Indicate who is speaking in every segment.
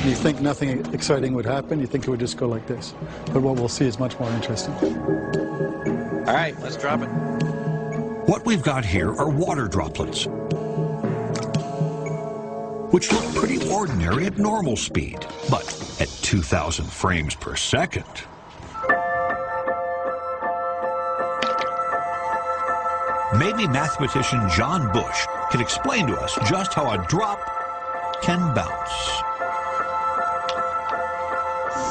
Speaker 1: You think nothing exciting would happen, you think it would just go like this. But what we'll see is much more interesting.
Speaker 2: All right, let's drop it.
Speaker 3: What we've got here are water droplets, which look pretty ordinary at normal speed, but at 2,000 frames per second. Maybe mathematician John Bush can explain to us just how a drop can bounce.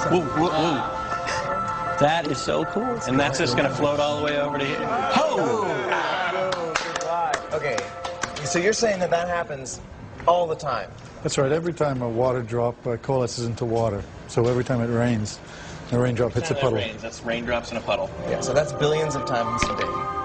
Speaker 2: Whoa, whoa, whoa. That is so cool. And that's just going to float all the way over to here. Ho!
Speaker 4: Okay, so you're saying that that happens all the time?
Speaker 1: That's right. Every time a water drop coalesces into water, so every time it rains, a raindrop hits a puddle.
Speaker 2: That's raindrops in a puddle.
Speaker 4: Yeah, so that's billions of times a day.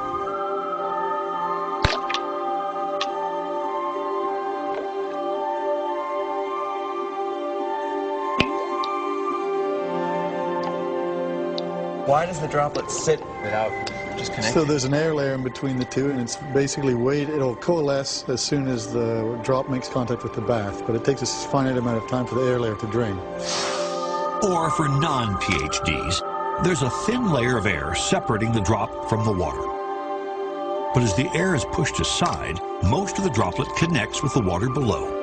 Speaker 4: Why does the droplet sit without just connecting?
Speaker 1: So there's an air layer in between the two, and it's basically it'll coalesce as soon as the drop makes contact with the bath, but it takes a finite amount of time for the air layer to drain.
Speaker 3: Or for non-PhDs, there's a thin layer of air separating the drop from the water. But as the air is pushed aside, most of the droplet connects with the water below.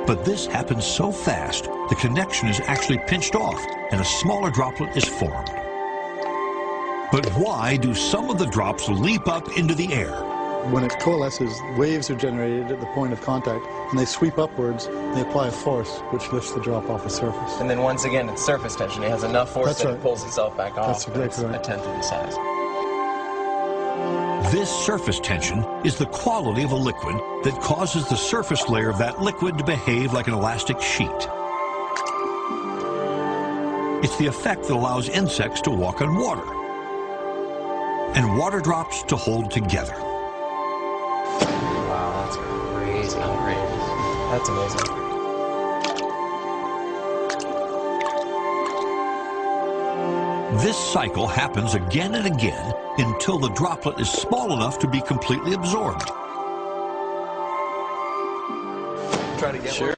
Speaker 3: But this happens so fast, the connection is actually pinched off, and a smaller droplet is formed. But why do some of the drops leap up into the air?
Speaker 1: When it coalesces, waves are generated at the point of contact, and they sweep upwards, and they apply a force, which lifts the drop off the surface.
Speaker 4: And then once again, it's surface tension. It has enough force that it pulls itself back off.
Speaker 1: That's exactly right.
Speaker 4: A tenth of the size.
Speaker 3: This surface tension is the quality of a liquid that causes the surface layer of that liquid to behave like an elastic sheet. It's the effect that allows insects to walk on water and water drops to hold together.
Speaker 4: Wow, that's crazy. Outrageous. That's amazing.
Speaker 3: This cycle happens again and again until the droplet is small enough to be completely absorbed.
Speaker 4: Try to get one.